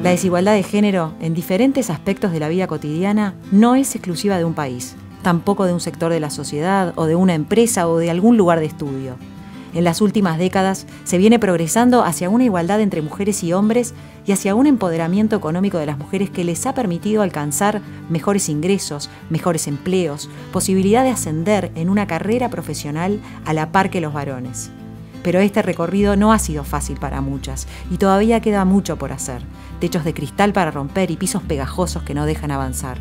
La desigualdad de género en diferentes aspectos de la vida cotidiana no es exclusiva de un país, tampoco de un sector de la sociedad o de una empresa o de algún lugar de estudio. En las últimas décadas se viene progresando hacia una igualdad entre mujeres y hombres y hacia un empoderamiento económico de las mujeres que les ha permitido alcanzar mejores ingresos, mejores empleos, posibilidad de ascender en una carrera profesional a la par que los varones. Pero este recorrido no ha sido fácil para muchas y todavía queda mucho por hacer. Techos de cristal para romper y pisos pegajosos que no dejan avanzar.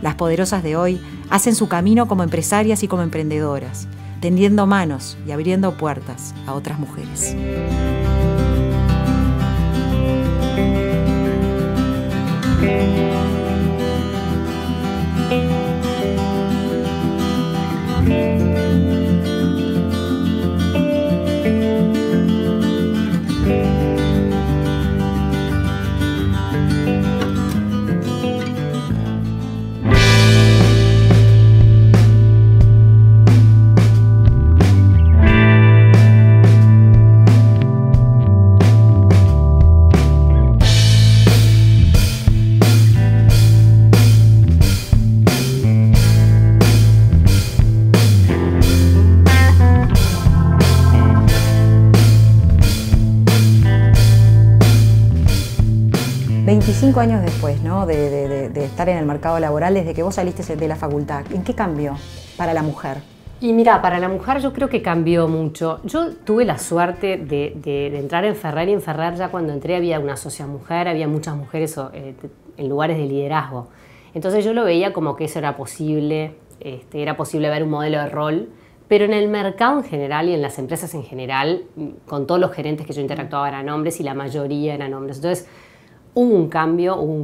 Las poderosas de hoy hacen su camino como empresarias y como emprendedoras, tendiendo manos y abriendo puertas a otras mujeres. Cinco años después, ¿no? de estar en el mercado laboral, desde que vos saliste de la facultad, ¿en qué cambió para la mujer? Y mira, para la mujer yo creo que cambió mucho. Yo tuve la suerte de entrar en Ferrer, y en Ferrer ya cuando entré había una socia mujer, había muchas mujeres en lugares de liderazgo. Entonces yo lo veía como que eso era posible ver un modelo de rol, pero en el mercado en general y en las empresas en general, con todos los gerentes que yo interactuaba eran hombres y la mayoría eran hombres. Entonces hubo un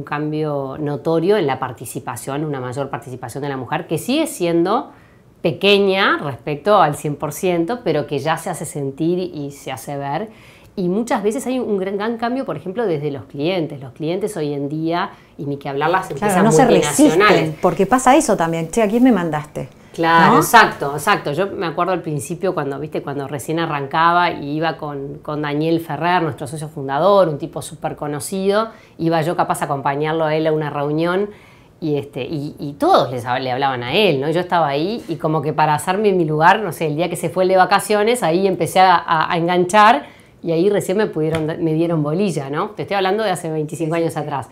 cambio notorio en la participación, una mayor participación de la mujer, que sigue siendo pequeña respecto al 100%, pero que ya se hace sentir y se hace ver. Y muchas veces hay un gran cambio, por ejemplo, desde los clientes. Los clientes hoy en día, y ni que hablar las empresas multinacionales. No se resisten, porque pasa eso también. Che, ¿a quién me mandaste? Claro, ¿no? Exacto. Yo me acuerdo al principio cuando recién arrancaba y iba con Daniel Ferrer, nuestro socio fundador, un tipo súper conocido, iba yo capaz a acompañarlo a él a una reunión y todos le hablaban a él, ¿no? Yo estaba ahí y como que para hacerme mi lugar, no sé, el día que se fue el de vacaciones, ahí empecé a enganchar y ahí recién me dieron bolilla, ¿no? Te estoy hablando de hace 25 años atrás.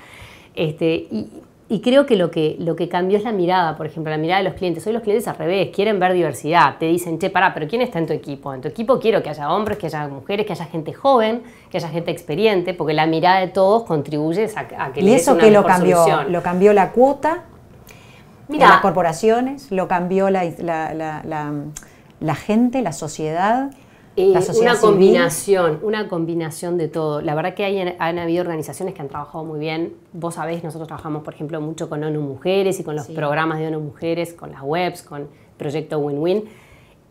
Y creo que lo que cambió es la mirada, por ejemplo, la mirada de los clientes. Hoy los clientes al revés, quieren ver diversidad. Te dicen, che, pará, pero ¿quién está en tu equipo? En tu equipo quiero que haya hombres, que haya mujeres, que haya gente joven, que haya gente experiente, porque la mirada de todos contribuye a que le des una mejor solución. ¿Lo cambió la cuota? Mira, en las corporaciones, lo cambió la gente, la sociedad. Una combinación de todo. La verdad que han habido organizaciones que han trabajado muy bien. Vos sabés, nosotros trabajamos, por ejemplo, mucho con ONU Mujeres y con los programas de ONU Mujeres, con las webs, con Proyecto Win-Win.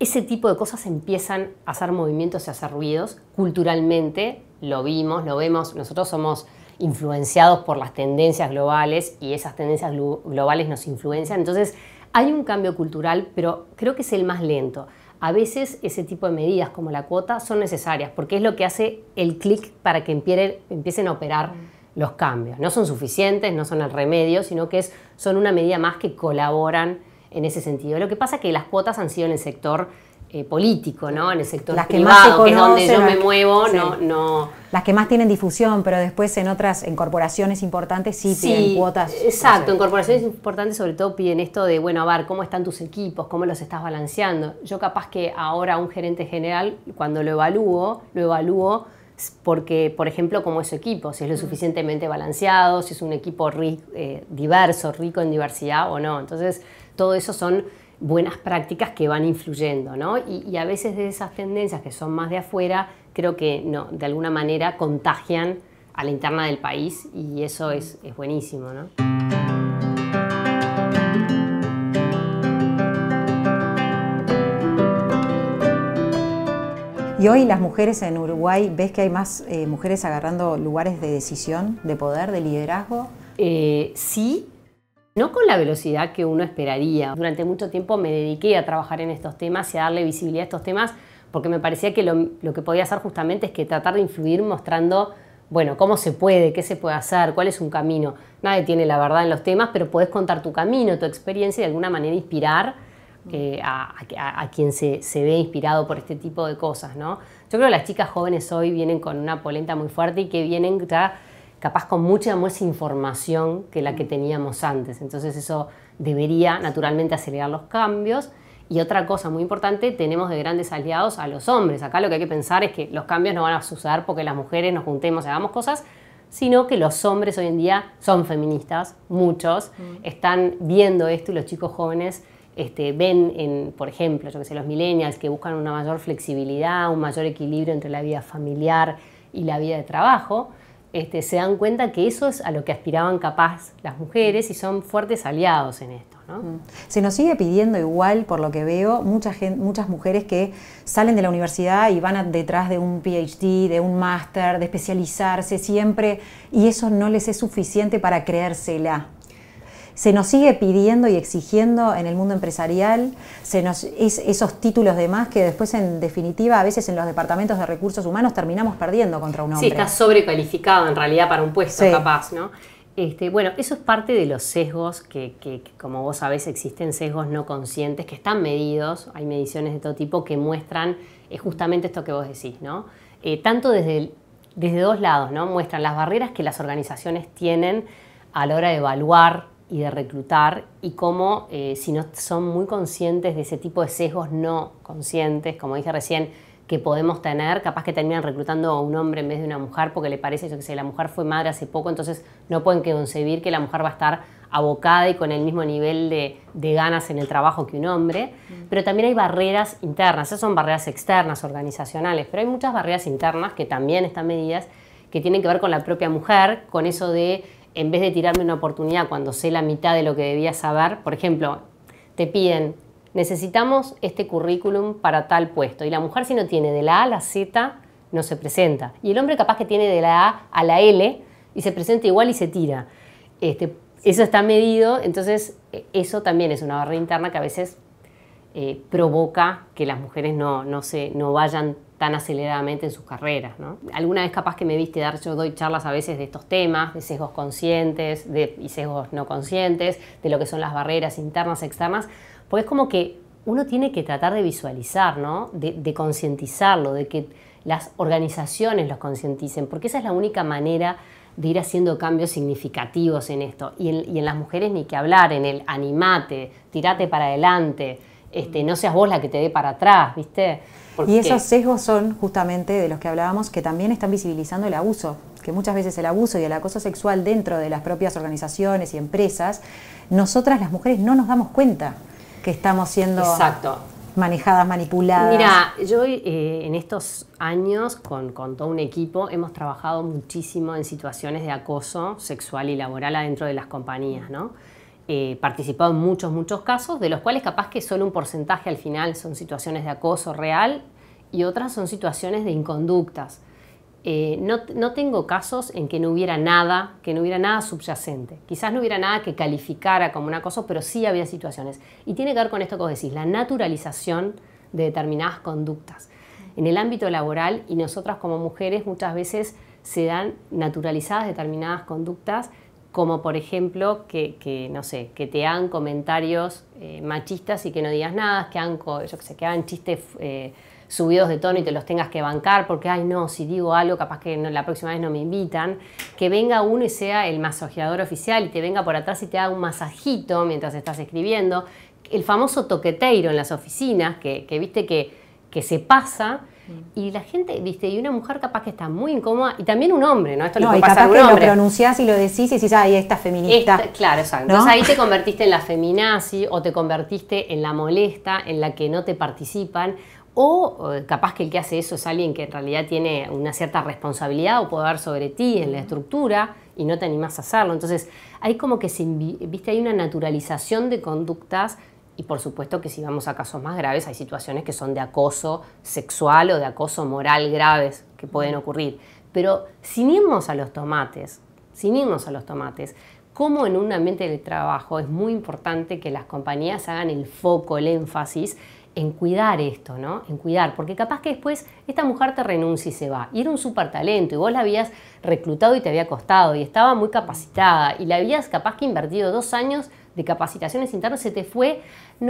Ese tipo de cosas empiezan a hacer movimientos y a hacer ruidos. Culturalmente lo vemos. Nosotros somos influenciados por las tendencias globales y esas tendencias globales nos influencian. Entonces, hay un cambio cultural, pero creo que es el más lento. A veces ese tipo de medidas como la cuota son necesarias porque es lo que hace el clic para que empiecen a operar los cambios. No son suficientes, no son el remedio, sino que son una medida más que colaboran en ese sentido. Lo que pasa es que las cuotas han sido en el sector político, ¿no? En el sector las que privado, más se que es donde yo conocen, me muevo, sí. no. Las que más tienen difusión, pero después en corporaciones importantes sí piden cuotas. Exacto, no sé. En corporaciones importantes sobre todo piden esto de, bueno, a ver, ¿cómo están tus equipos? ¿Cómo los estás balanceando? Yo capaz que ahora un gerente general, cuando lo evalúo porque, por ejemplo, cómo es su equipo, si es lo suficientemente balanceado, si es un equipo diverso, rico en diversidad o no. Entonces, todo eso son buenas prácticas que van influyendo, ¿no? Y a veces de esas tendencias que son más de afuera, creo que no, de alguna manera contagian a la interna del país y eso es buenísimo, ¿no? Y hoy las mujeres en Uruguay, ¿ves que hay más mujeres agarrando lugares de decisión, de poder, de liderazgo? Sí, no con la velocidad que uno esperaría. Durante mucho tiempo me dediqué a trabajar en estos temas y a darle visibilidad a estos temas porque me parecía que lo que podía hacer justamente es que tratar de influir mostrando bueno, ¿cómo se puede? ¿Qué se puede hacer? ¿Cuál es un camino? Nadie tiene la verdad en los temas, pero podés contar tu camino, tu experiencia y de alguna manera inspirar a quien se ve inspirado por este tipo de cosas, ¿no? Yo creo que las chicas jóvenes hoy vienen con una polenta muy fuerte y que vienen ya capaz con mucha más información que la que teníamos antes. Entonces eso debería naturalmente acelerar los cambios. Y otra cosa muy importante, tenemos de grandes aliados a los hombres. Acá lo que hay que pensar es que los cambios no van a suceder porque las mujeres nos juntemos y hagamos cosas, sino que los hombres hoy en día son feministas, muchos, están viendo esto y los chicos jóvenes ven, por ejemplo, yo que sé, los millennials que buscan una mayor flexibilidad, un mayor equilibrio entre la vida familiar y la vida de trabajo, se dan cuenta que eso es a lo que aspiraban capaz las mujeres y son fuertes aliados en esto, ¿no? Se nos sigue pidiendo igual, por lo que veo, muchas mujeres que salen de la universidad y van detrás de un PhD, de un máster, de especializarse siempre, y eso no les es suficiente para creérsela. Se nos sigue pidiendo y exigiendo en el mundo empresarial esos títulos de más que después, en definitiva, a veces en los departamentos de recursos humanos terminamos perdiendo contra un hombre. Sí, está sobrecalificado en realidad para un puesto, capaz, ¿no? Bueno, eso es parte de los sesgos que, como vos sabés, existen sesgos no conscientes que están medidos. Hay mediciones de todo tipo que muestran justamente esto que vos decís, ¿no? Tanto desde dos lados, ¿no? Muestran las barreras que las organizaciones tienen a la hora de evaluar y de reclutar, y cómo si no son muy conscientes de ese tipo de sesgos no conscientes, como dije recién, que podemos tener, capaz que terminan reclutando a un hombre en vez de una mujer porque le parece, yo que sé, la mujer fue madre hace poco, entonces no pueden concebir que la mujer va a estar abocada y con el mismo nivel de ganas en el trabajo que un hombre. Pero también hay barreras internas, esas son barreras externas, organizacionales, pero hay muchas barreras internas que también están medidas, que tienen que ver con la propia mujer, con eso de, en vez de tirarme una oportunidad cuando sé la mitad de lo que debía saber, por ejemplo, te piden, necesitamos este currículum para tal puesto, y la mujer, si no tiene de la A a la Z, no se presenta, y el hombre capaz que tiene de la A a la L y se presenta igual y se tira. Eso está medido, entonces eso también es una barrera interna que a veces provoca que las mujeres no vayan tan aceleradamente en sus carreras, ¿no? Alguna vez capaz que me viste dar, yo doy charlas a veces de estos temas, de sesgos conscientes y sesgos no conscientes, de lo que son las barreras internas, externas, porque es como que uno tiene que tratar de visualizar, ¿no? De concientizarlo, de que las organizaciones los concienticen, porque esa es la única manera de ir haciendo cambios significativos en esto. Y en las mujeres ni que hablar, en el animate, tirate para adelante, no seas vos la que te dé para atrás, ¿viste? Porque y esos sesgos son justamente de los que hablábamos, que también están visibilizando el abuso, que muchas veces el abuso y el acoso sexual dentro de las propias organizaciones y empresas, nosotras las mujeres no nos damos cuenta que estamos siendo manejadas, manipuladas. Mira, yo en estos años con todo un equipo hemos trabajado muchísimo en situaciones de acoso sexual y laboral adentro de las compañías, ¿no? Participado en muchos casos, de los cuales capaz que solo un porcentaje al final son situaciones de acoso real y otras son situaciones de inconductas. No tengo casos en que no hubiera nada subyacente. Quizás no hubiera nada que calificara como un acoso, pero sí había situaciones. Y tiene que ver con esto que vos decís, la naturalización de determinadas conductas. En el ámbito laboral, y nosotras como mujeres muchas veces se dan naturalizadas determinadas conductas, como por ejemplo que te hagan comentarios machistas y que no digas nada, que hagan chistes subidos de tono y te los tengas que bancar porque, ay no, si digo algo capaz que la próxima vez no me invitan, que venga uno y sea el masajeador oficial y te venga por atrás y te haga un masajito mientras estás escribiendo, el famoso toqueteiro en las oficinas que viste que se pasa. Y la gente, viste, y una mujer capaz que está muy incómoda, y también un hombre, ¿no? Esto le puede pasar a un hombre. Lo pronunciás y lo decís y decís, ay, esta feminista. Claro, exacto. ¿No? Entonces ahí te convertiste en la feminazi o te convertiste en la molesta, en la que no te participan, o capaz que el que hace eso es alguien que en realidad tiene una cierta responsabilidad o poder sobre ti en la estructura y no te animás a hacerlo. Entonces hay como que, viste, hay una naturalización de conductas. Y por supuesto que si vamos a casos más graves hay situaciones que son de acoso sexual o de acoso moral graves que pueden ocurrir. Pero sin irnos a los tomates, como en un ambiente de trabajo es muy importante que las compañías hagan el foco, el énfasis en cuidar esto, ¿no? En cuidar, porque capaz que después esta mujer te renuncia y se va. Y era un súper talento, y vos la habías reclutado y te había costado, y estaba muy capacitada, y la habías capaz que invertido 2 años de capacitaciones internas, se te fue, y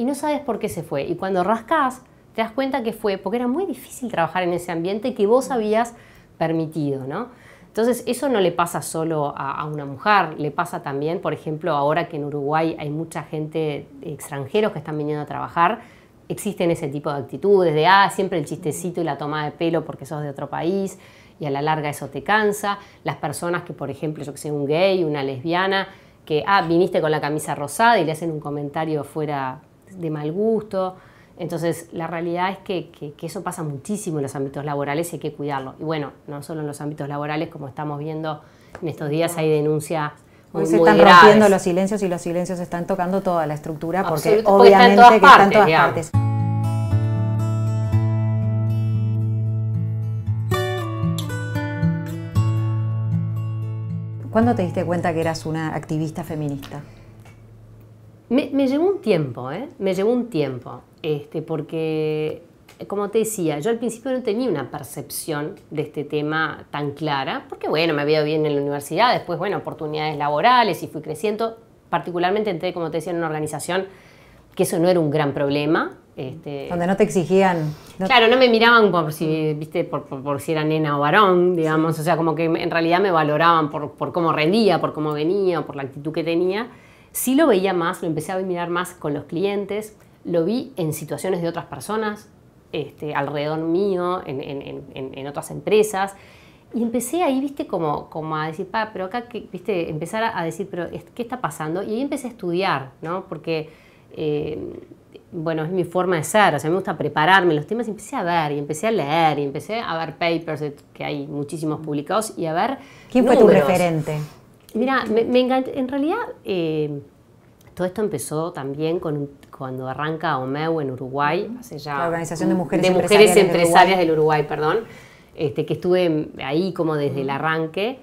no sabes por qué se fue. Y cuando rascás, te das cuenta que fue porque era muy difícil trabajar en ese ambiente que vos habías permitido, ¿no? Entonces, eso no le pasa solo a una mujer, le pasa también, por ejemplo, ahora que en Uruguay hay mucha gente, extranjeros que están viniendo a trabajar, existen ese tipo de actitudes de, siempre el chistecito y la toma de pelo porque sos de otro país, y a la larga eso te cansa. Las personas que, por ejemplo, yo que sé, un gay, una lesbiana, que, viniste con la camisa rosada y le hacen un comentario fuera de mal gusto. Entonces, la realidad es que eso pasa muchísimo en los ámbitos laborales y hay que cuidarlo. Y bueno, no solo en los ámbitos laborales, como estamos viendo en estos días, hay denuncias muy Hoy se están graves. rompiendo los silencios y los silencios están tocando toda la estructura porque Absoluto, porque obviamente está en que está en todas digamos. partes. ¿Cuándo te diste cuenta que eras una activista feminista? Me llevó un tiempo, me llevó un tiempo, porque, como te decía, yo al principio no tenía una percepción de este tema tan clara, porque bueno, me había ido bien en la universidad, después, bueno, oportunidades laborales y fui creciendo, particularmente entré, como te decía, en una organización que eso no era un gran problema. Donde no te exigían... Claro, no me miraban por si, ¿viste? por si era nena o varón, digamos, sí. O sea, como que en realidad me valoraban por cómo rendía, por cómo venía, por la actitud que tenía. Sí lo veía más, lo empecé a mirar más con los clientes, lo vi en situaciones de otras personas, alrededor mío, en otras empresas, y empecé ahí, viste, como a decir, pero acá, viste, empezar a decir, pero ¿qué está pasando? Y ahí empecé a estudiar, ¿no? Porque, bueno, es mi forma de ser, o sea, me gusta prepararme los temas, y empecé a ver, y empecé a leer, y empecé a ver papers, que hay muchísimos publicados, y a ver ¿Quién fue tu referente? Mira, me encanta. En realidad, todo esto empezó también cuando arranca OMEU en Uruguay, hace ya... La Organización de Mujeres Empresarias del Uruguay, perdón, que estuve ahí como desde el arranque,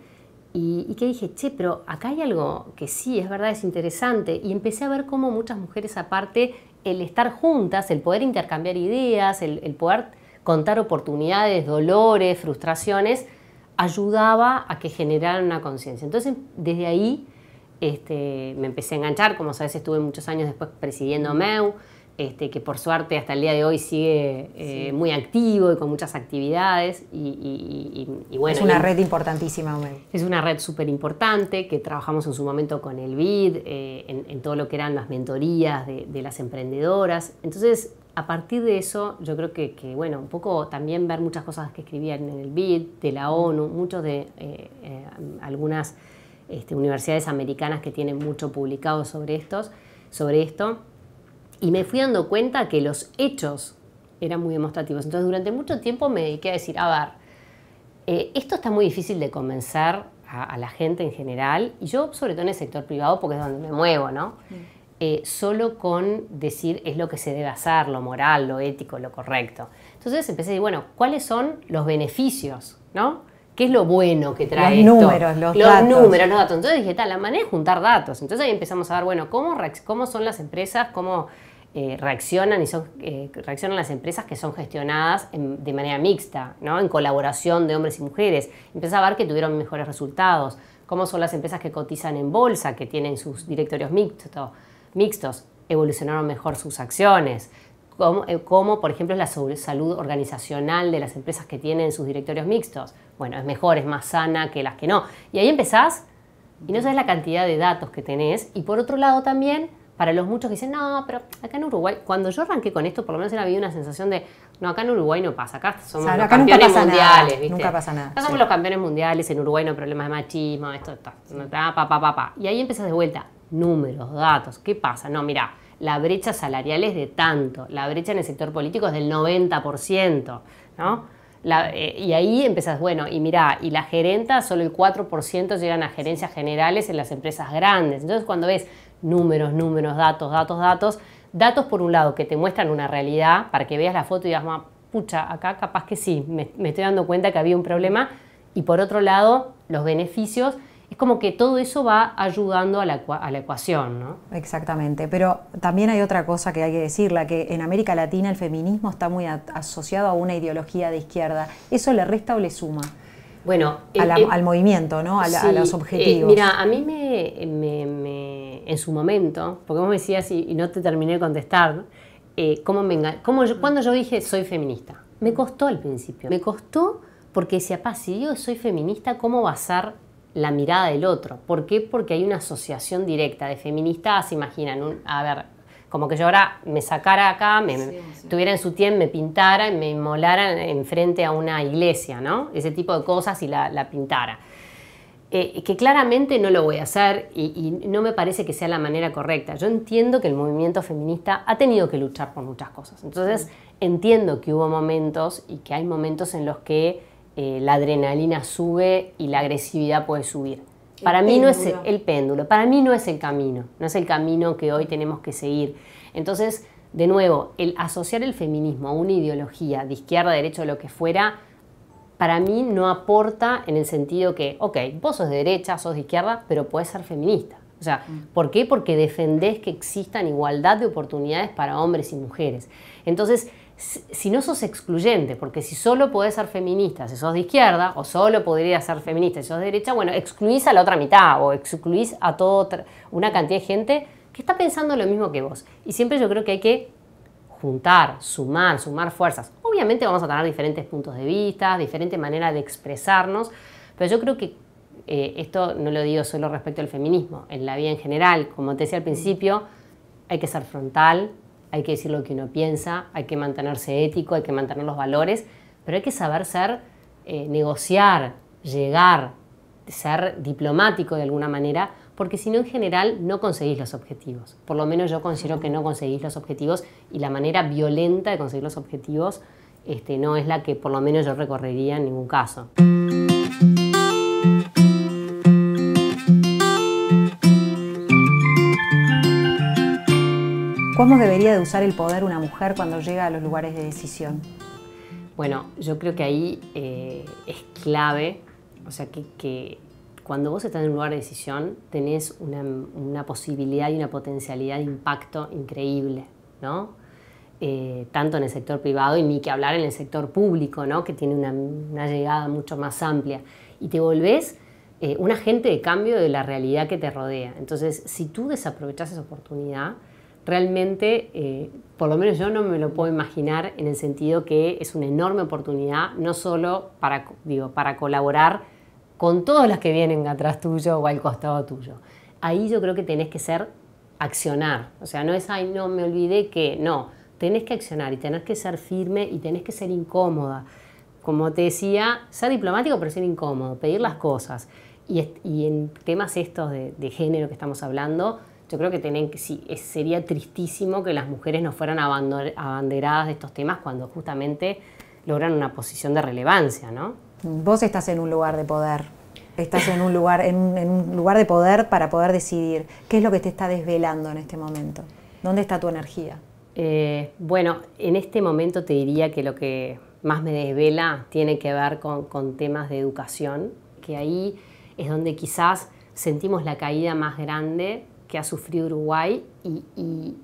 y que dije, pero acá hay algo que sí, es verdad, es interesante, y empecé a ver cómo muchas mujeres, aparte, el estar juntas, el poder intercambiar ideas, el poder contar oportunidades, dolores, frustraciones, ayudaba a que generaran una conciencia. Entonces, desde ahí me empecé a enganchar. Como sabes, estuve muchos años después presidiendo MEU, que por suerte hasta el día de hoy sigue muy activo y con muchas actividades. Y bueno, es una red importantísima, MEU. Es una red súper importante que trabajamos en su momento con el BID, en todo lo que eran las mentorías de las emprendedoras. Entonces, a partir de eso, yo creo que, bueno, un poco también ver muchas cosas que escribían en el BID, de la ONU, muchos de algunas universidades americanas que tienen mucho publicado sobre esto, y me fui dando cuenta que los hechos eran muy demostrativos. Entonces, durante mucho tiempo me dediqué a decir, esto está muy difícil de convencer a la gente en general, y yo sobre todo en el sector privado porque es donde me muevo, ¿no? Solo con decir es lo que se debe hacer, lo moral, lo ético, lo correcto. Entonces empecé a decir, bueno, ¿cuáles son los beneficios, ¿no? ¿Qué es lo bueno que trae esto? Los números, los datos. Entonces dije, la manera es juntar datos. Entonces ahí empezamos a ver, bueno, cómo son las empresas, cómo reaccionan las empresas que son gestionadas de manera mixta, ¿no? En colaboración de hombres y mujeres. Empecé a ver que tuvieron mejores resultados. Cómo son las empresas que cotizan en bolsa, que tienen sus directorios mixtos, evolucionaron mejor sus acciones, como por ejemplo es la salud organizacional de las empresas que tienen sus directorios mixtos. Bueno, es mejor, es más sana que las que no. Y ahí empezás y no sabes la cantidad de datos que tenés. Y por otro lado también, para los muchos que dicen, no, pero acá en Uruguay, cuando yo arranqué con esto, por lo menos había una sensación de, no, acá en Uruguay no pasa, acá somos los campeones mundiales, ¿viste? Nunca pasa nada. Acá somos los campeones mundiales, en Uruguay no hay problemas de machismo, Y ahí empiezas de vuelta, números, datos, ¿qué pasa? No, mira, la brecha salarial es de tanto, la brecha en el sector político es del 90%, ¿no? Y ahí empezás, bueno, y mirá, y la gerenta, solo el 4% llegan a gerencias generales en las empresas grandes. Entonces, cuando ves números, datos por un lado que te muestran una realidad para que veas la foto y digas, pucha, acá capaz que sí, me estoy dando cuenta que había un problema, y por otro lado, los beneficios es como que todo eso va ayudando a la ecuación, ¿no? Exactamente, pero también hay otra cosa que hay que decirla, que en América Latina el feminismo está muy asociado a una ideología de izquierda. ¿Eso le resta o le suma? Bueno, al movimiento, ¿no? A los objetivos. Mira, a mí en su momento, porque vos me decías y no te terminé de contestar, cuando yo dije soy feminista, me costó al principio. Me costó porque decía, si yo soy feminista, ¿cómo va a ser la mirada del otro? ¿Por qué? Porque hay una asociación directa de feministas, se imaginan, como que yo ahora me sacara acá, tuviera en sutién, me pintara y me inmolara enfrente a una iglesia, ¿no? Ese tipo de cosas y la pintara. Que claramente no lo voy a hacer y no me parece que sea la manera correcta. Yo entiendo que el movimiento feminista ha tenido que luchar por muchas cosas. Entonces, entiendo que hubo momentos y que hay momentos en los que la adrenalina sube y la agresividad puede subir. Para mí no es el péndulo, para mí no es el camino, no es el camino que hoy tenemos que seguir. Entonces, de nuevo, el asociar el feminismo a una ideología de izquierda, derecha o lo que fuera, para mí no aporta en el sentido que, ok, vos sos de derecha, sos de izquierda, pero podés ser feminista. O sea, ¿por qué? Porque defendés que existan igualdad de oportunidades para hombres y mujeres. Entonces, si no sos excluyente, porque si solo podés ser feminista si sos de izquierda, o solo podrías ser feminista si sos de derecha, bueno, excluís a la otra mitad, o excluís a toda una cantidad de gente que está pensando lo mismo que vos. Y siempre yo creo que hay que juntar, sumar fuerzas. Obviamente vamos a tener diferentes puntos de vista, diferente manera de expresarnos, pero yo creo que esto no lo digo solo respecto al feminismo, en la vida en general, como te decía al principio, hay que ser frontal, hay que decir lo que uno piensa, hay que mantenerse ético, hay que mantener los valores, pero hay que saber negociar, llegar, ser diplomático de alguna manera, porque si no, en general, no conseguís los objetivos. Por lo menos yo considero que no conseguís los objetivos y la manera violenta de conseguir los objetivos no es la que por lo menos yo recorrería en ningún caso. ¿Cómo debería de usar el poder una mujer cuando llega a los lugares de decisión? Bueno, yo creo que ahí es clave, o sea, que cuando vos estás en un lugar de decisión tenés una posibilidad y una potencialidad de impacto increíble, ¿no? Tanto en el sector privado y ni que hablar en el sector público, ¿no? Que tiene una llegada mucho más amplia. Y te volvés un agente de cambio de la realidad que te rodea. Entonces, si tú desaprovechás esa oportunidad, realmente, por lo menos yo no me lo puedo imaginar en el sentido que es una enorme oportunidad, no solo para colaborar con todas las que vienen atrás tuyo o al costado tuyo. Ahí yo creo que tenés que accionar. O sea, no es, ay, no, me olvidé que, no. Tenés que accionar y tenés que ser firme y tenés que ser incómoda. Como te decía, ser diplomático pero ser incómodo, pedir las cosas. Y en temas estos de género que estamos hablando, yo creo que sería tristísimo que las mujeres no fueran abanderadas de estos temas cuando justamente logran una posición de relevancia, ¿no? Vos estás en un lugar de poder, estás en un lugar de poder para poder decidir. ¿Qué es lo que te está desvelando en este momento? ¿Dónde está tu energía? Bueno, en este momento te diría que lo que más me desvela tiene que ver con temas de educación, que ahí es donde quizás sentimos la caída más grande que ha sufrido Uruguay y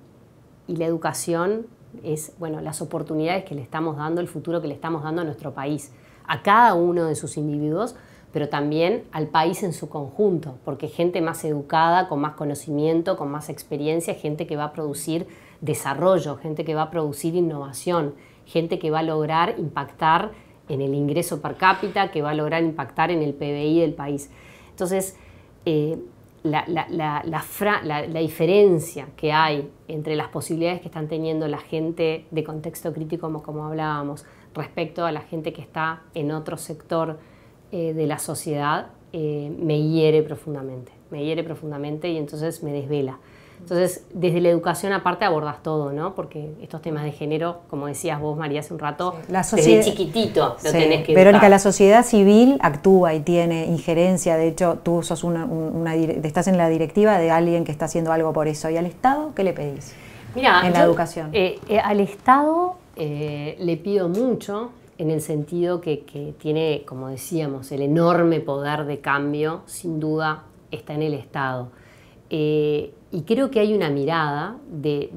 la educación es, bueno, las oportunidades que le estamos dando, el futuro que le estamos dando a nuestro país, a cada uno de sus individuos, pero también al país en su conjunto, porque gente más educada, con más conocimiento, con más experiencia, gente que va a producir desarrollo, gente que va a producir innovación, gente que va a lograr impactar en el ingreso per cápita, que va a lograr impactar en el PBI del país. Entonces, la diferencia que hay entre las posibilidades que están teniendo la gente de contexto crítico, como hablábamos, respecto a la gente que está en otro sector de la sociedad, me hiere profundamente y entonces me desvela. Entonces, desde la educación aparte abordas todo, ¿no? Porque estos temas de género, como decías vos, María, hace un rato, desde chiquitito lo tenés que educar. Verónica, la sociedad civil actúa y tiene injerencia. De hecho, tú sos estás en la directiva de alguien que está haciendo algo por eso. ¿Y al Estado qué le pedís? Mirá, en la educación. Al Estado le pido mucho en el sentido que tiene, como decíamos, el enorme poder de cambio, sin duda, está en el Estado. Y creo que hay una mirada de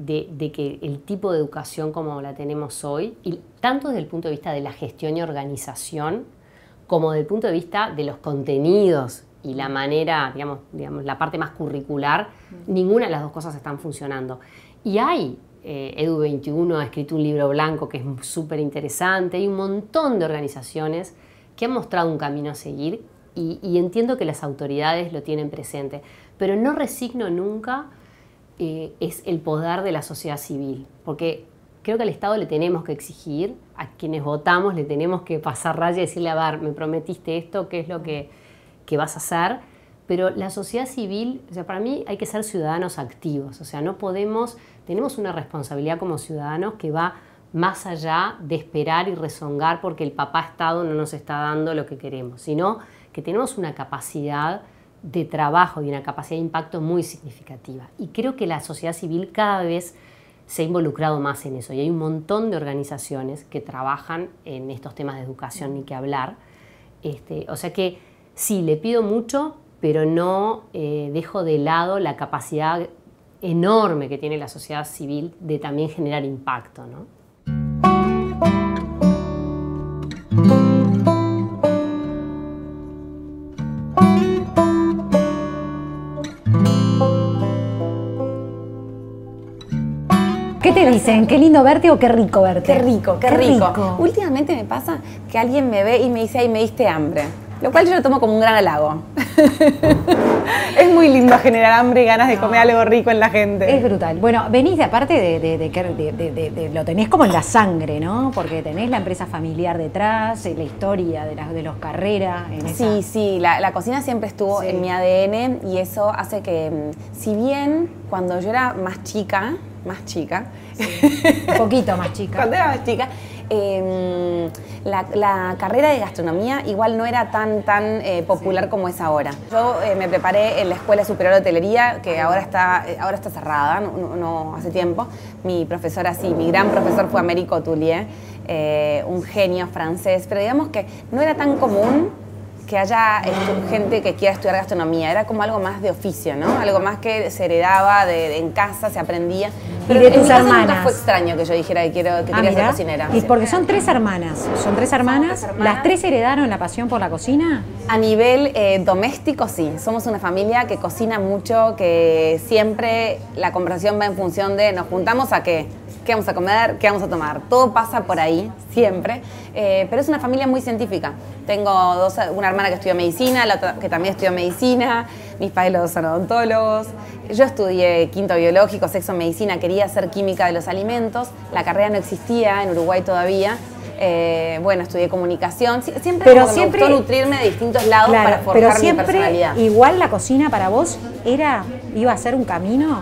que el tipo de educación como la tenemos hoy, y tanto desde el punto de vista de la gestión y organización, como desde el punto de vista de los contenidos y la manera, digamos, la parte más curricular, ninguna de las dos cosas están funcionando. Y hay, Edu21 ha escrito un libro blanco que es súper interesante, hay un montón de organizaciones que han mostrado un camino a seguir y entiendo que las autoridades lo tienen presente, pero no resigno nunca es el poder de la sociedad civil, porque creo que al Estado le tenemos que exigir, a quienes votamos le tenemos que pasar raya y decirle, a ver, me prometiste esto, ¿qué es lo que vas a hacer? Pero la sociedad civil, o sea, para mí hay que ser ciudadanos activos, o sea, no podemos, tenemos una responsabilidad como ciudadanos que va más allá de esperar y rezongar porque el papá Estado no nos está dando lo que queremos, sino que tenemos una capacidad de trabajo y una capacidad de impacto muy significativa. Y creo que la sociedad civil cada vez se ha involucrado más en eso y hay un montón de organizaciones que trabajan en estos temas de educación, ni que hablar. O sea que sí, le pido mucho, pero no dejo de lado la capacidad enorme que tiene la sociedad civil de también generar impacto, ¿no? ¿Qué te dicen? ¿Qué lindo verte o qué rico verte? Qué rico, qué rico. Últimamente me pasa que alguien me ve y me dice, ay, me diste hambre. Lo cual yo lo tomo como un gran halago. Es muy lindo generar hambre y ganas de comer algo rico en la gente. Es brutal. Bueno, venís de aparte lo tenés como en la sangre, ¿no? Porque tenés la empresa familiar detrás, la historia de los Carrera. Sí, la cocina siempre estuvo en mi ADN y eso hace que, si bien cuando yo era más chica, un poquito más chica. Cuando era más chica, la carrera de gastronomía igual no era tan popular como es ahora. Yo me preparé en la Escuela Superior de Hotelería, que ahora está cerrada, no hace tiempo. Mi profesora, sí, mi gran profesor fue Américo Tullier, un genio francés, pero digamos que no era tan común que haya gente que quiera estudiar gastronomía, era como algo más de oficio, ¿no? Algo más que se heredaba en casa, se aprendía. Pero de tus hermanas. Nunca fue extraño que yo dijera que quería ser cocinera. Y porque son tres hermanas, ¿las tres heredaron la pasión por la cocina? A nivel doméstico, sí. Somos una familia que cocina mucho, que siempre la conversación va en función de nos juntamos a qué vamos a comer, qué vamos a tomar. Todo pasa por ahí, siempre. Pero es una familia muy científica. Tengo una hermana que estudió medicina, la otra que también estudió medicina, mis padres los dos son odontólogos. Yo estudié quinto biológico, sexto medicina, quería hacer química de los alimentos. La carrera no existía en Uruguay todavía. Bueno, estudié comunicación. Siempre me gustó nutrirme de distintos lados para forjar mi personalidad. Igual la cocina para vos iba a ser un camino.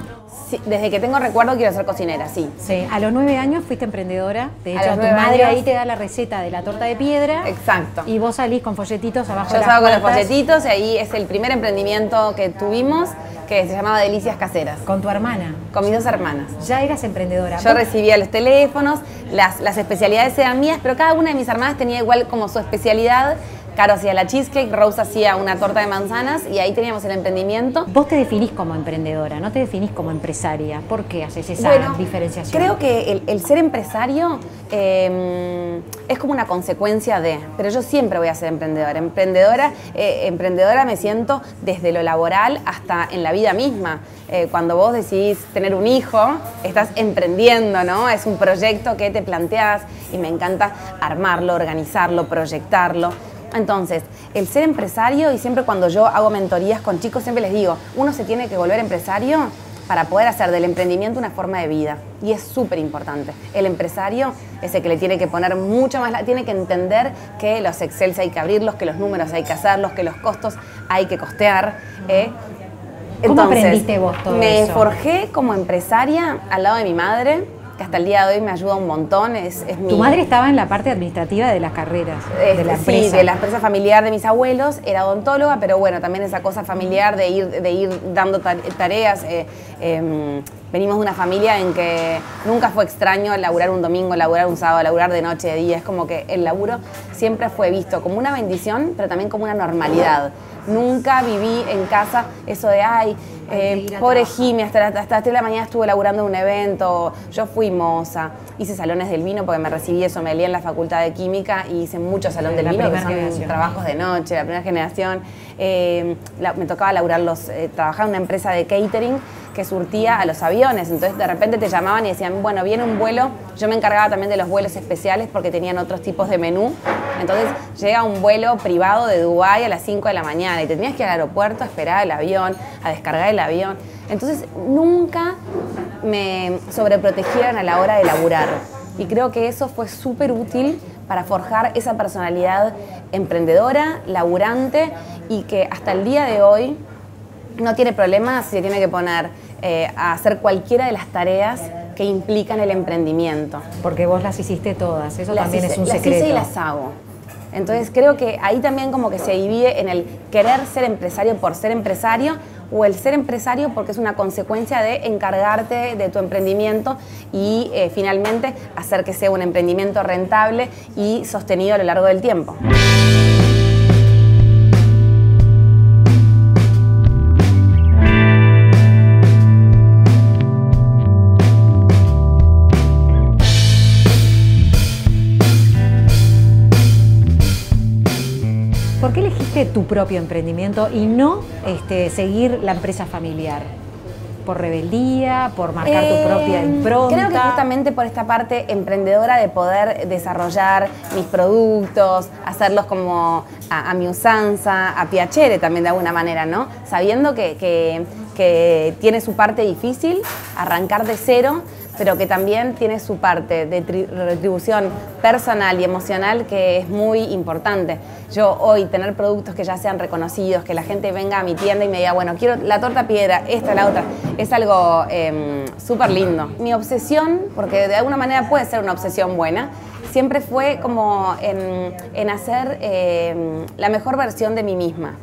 Sí, desde que tengo recuerdo quiero ser cocinera, sí. Sí, a los 9 años fuiste emprendedora. De hecho, tu madre ahí te da la receta de la torta de piedra. Exacto. Y vos salís con folletitos abajo de las puertas. Yo salgo con los folletitos y ahí es el primer emprendimiento que tuvimos, que se llamaba Delicias Caseras. ¿Con tu hermana? Con mis dos hermanas. Ya eras emprendedora. Yo recibía los teléfonos, las especialidades eran mías, pero cada una de mis hermanas tenía igual como su especialidad. Caro hacía la cheesecake, Rose hacía una torta de manzanas y ahí teníamos el emprendimiento. Vos te definís como emprendedora, no te definís como empresaria. ¿Por qué haces esa diferenciación? Creo que el ser empresario es como una consecuencia de, pero yo siempre voy a ser emprendedora. Emprendedora me siento desde lo laboral hasta en la vida misma. Cuando vos decidís tener un hijo, estás emprendiendo, ¿no? Es un proyecto que te planteás y me encanta armarlo, organizarlo, proyectarlo. Entonces, el ser empresario, y siempre cuando yo hago mentorías con chicos, siempre les digo, uno se tiene que volver empresario para poder hacer del emprendimiento una forma de vida. Y es súper importante. El empresario es el que le tiene que poner mucho más, tiene que entender que los Excel hay que abrirlos, que los números hay que hacerlos, que los costos hay que costear. ¿Cómo aprendiste vos todo eso? Me forjé como empresaria al lado de mi madre, que hasta el día de hoy me ayuda un montón. Tu madre estaba en la parte administrativa de las carreras, de la empresa. Sí, de la empresa familiar de mis abuelos, era odontóloga, pero bueno, también esa cosa familiar de ir dando tareas. Venimos de una familia en que nunca fue extraño laburar un domingo, laburar un sábado, laburar de noche, de día. Es como que el laburo siempre fue visto como una bendición, pero también como una normalidad. Nunca viví en casa eso de, pobre Jimmy, hasta las 3 de la mañana estuve laburando en un evento. Yo fui moza, hice salones del vino porque me recibí de sommelier en la Facultad de Química y hice mucho salón del vino, que son trabajos de noche, la primera generación. Me tocaba laburar trabajaba en una empresa de catering que surtía a los aviones, entonces de repente te llamaban y decían, bueno, viene un vuelo, yo me encargaba también de los vuelos especiales porque tenían otros tipos de menú, entonces llega un vuelo privado de Dubái a las 5 de la mañana y te tenías que ir al aeropuerto a esperar el avión, a descargar el avión, entonces nunca me sobreprotegieron a la hora de laburar y creo que eso fue súper útil para forjar esa personalidad emprendedora, laburante y que hasta el día de hoy no tiene problema si se tiene que poner a hacer cualquiera de las tareas que implican el emprendimiento. Porque vos las hiciste todas, eso también es un secreto. Las hice y las hago. Entonces creo que ahí también como que se divide en el querer ser empresario por ser empresario o el ser empresario porque es una consecuencia de encargarte de tu emprendimiento y finalmente hacer que sea un emprendimiento rentable y sostenido a lo largo del tiempo. ¿Por qué elegiste tu propio emprendimiento y no seguir la empresa familiar? ¿Por rebeldía? ¿Por marcar tu propia impronta? Creo que justamente por esta parte emprendedora de poder desarrollar mis productos, hacerlos como a mi usanza, a piacere también de alguna manera, ¿no? Sabiendo que tiene su parte difícil, arrancar de cero, pero que también tiene su parte de retribución personal y emocional que es muy importante. Yo hoy tener productos que ya sean reconocidos, que la gente venga a mi tienda y me diga, bueno, quiero la torta piedra, esta, la otra, es algo súper lindo. Mi obsesión, porque de alguna manera puede ser una obsesión buena, siempre fue como en hacer la mejor versión de mí misma.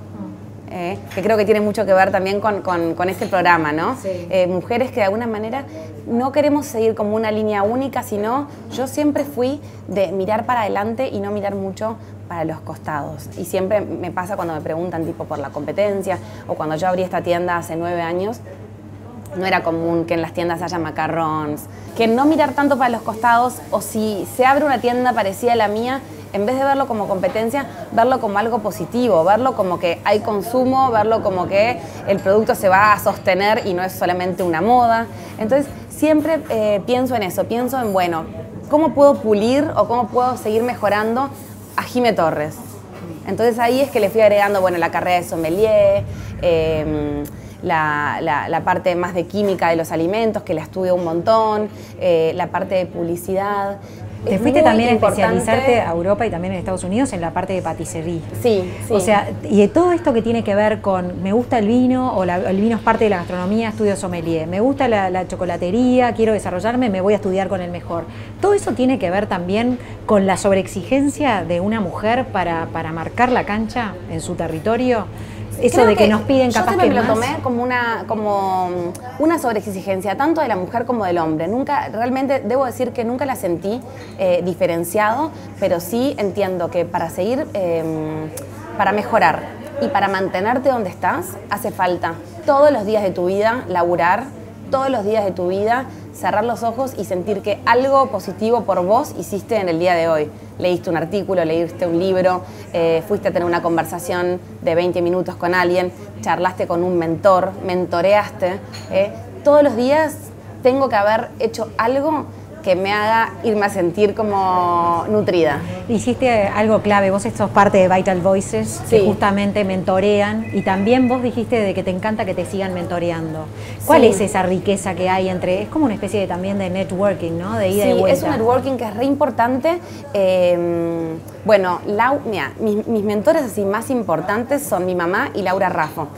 Que creo que tiene mucho que ver también con este programa, ¿no? Sí. Mujeres que de alguna manera no queremos seguir como una línea única, sino yo siempre fui de mirar para adelante y no mirar mucho para los costados. Y siempre me pasa cuando me preguntan tipo por la competencia o cuando yo abrí esta tienda hace 9 años, no era común que en las tiendas haya macarrons, que no mirar tanto para los costados o si se abre una tienda parecida a la mía, en vez de verlo como competencia, verlo como algo positivo, verlo como que hay consumo, verlo como que el producto se va a sostener y no es solamente una moda. Entonces, siempre pienso en eso, pienso en, bueno, ¿cómo puedo pulir o cómo puedo seguir mejorando a Jime Torres? Entonces ahí es que le fui agregando, bueno, la carrera de sommelier, la parte más de química de los alimentos, que la estudio un montón, la parte de publicidad. Te fuiste también a especializarte a Europa y también en Estados Unidos en la parte de patisserie. Sí, sí. O sea, y de todo esto que tiene que ver con me gusta el vino o el vino es parte de la gastronomía, estudio sommelier. Me gusta la chocolatería, quiero desarrollarme, me voy a estudiar con el mejor. Todo eso tiene que ver también con la sobreexigencia de una mujer para marcar la cancha en su territorio. Eso creo de que nos piden capaz que yo siempre me lo tomé como una sobreexigencia, tanto de la mujer como del hombre. Nunca, realmente, debo decir que nunca la sentí diferenciado, pero sí entiendo que para seguir, para mejorar y para mantenerte donde estás, hace falta todos los días de tu vida laburar, todos los días de tu vida cerrar los ojos y sentir que algo positivo por vos hiciste en el día de hoy. Leíste un artículo, leíste un libro, fuiste a tener una conversación de 20 minutos con alguien, charlaste con un mentor, mentoreaste. Todos los días tengo que haber hecho algo que me haga irme a sentir como nutrida. Hiciste algo clave, vos sos parte de Vital Voices, sí, que justamente mentorean, y también vos dijiste de que te encanta que te sigan mentoreando. ¿Cuál es esa riqueza que hay entre, es como una especie también de networking, ¿no? De ida y vuelta. Sí, es un networking que es re importante. Bueno, mira, mis mentores así más importantes son mi mamá y Laura Raffo.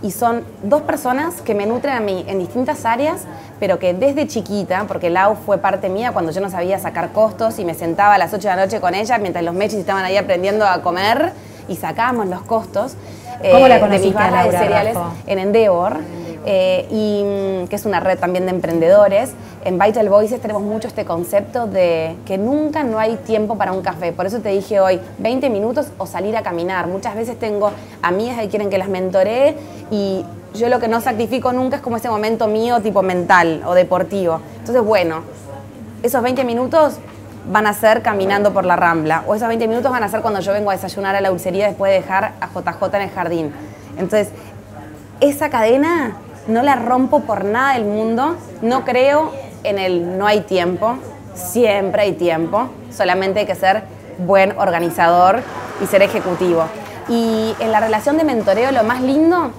Y son dos personas que me nutren a mí en distintas áreas, pero que desde chiquita, porque Lau fue parte mía cuando yo no sabía sacar costos y me sentaba a las 8 de la noche con ella mientras los mechis estaban ahí aprendiendo a comer y sacábamos los costos. ¿Cómo la conociste, de mis barras de cereales Raffo? En Endeavor. y que es una red también de emprendedores. En Vital Voices tenemos mucho este concepto de que nunca no hay tiempo para un café. Por eso te dije hoy, 20 minutos o salir a caminar. Muchas veces tengo amigas que quieren que las mentoree y yo lo que no sacrifico nunca es como ese momento mío tipo mental o deportivo. Entonces, bueno, esos 20 minutos van a ser caminando por la Rambla, o esos 20 minutos van a ser cuando yo vengo a desayunar a la dulcería después de dejar a JJ en el jardín. Entonces, esa cadena no la rompo por nada del mundo, no creo en el no hay tiempo, siempre hay tiempo, solamente hay que ser buen organizador y ser ejecutivo. Y en la relación de mentoreo lo más lindo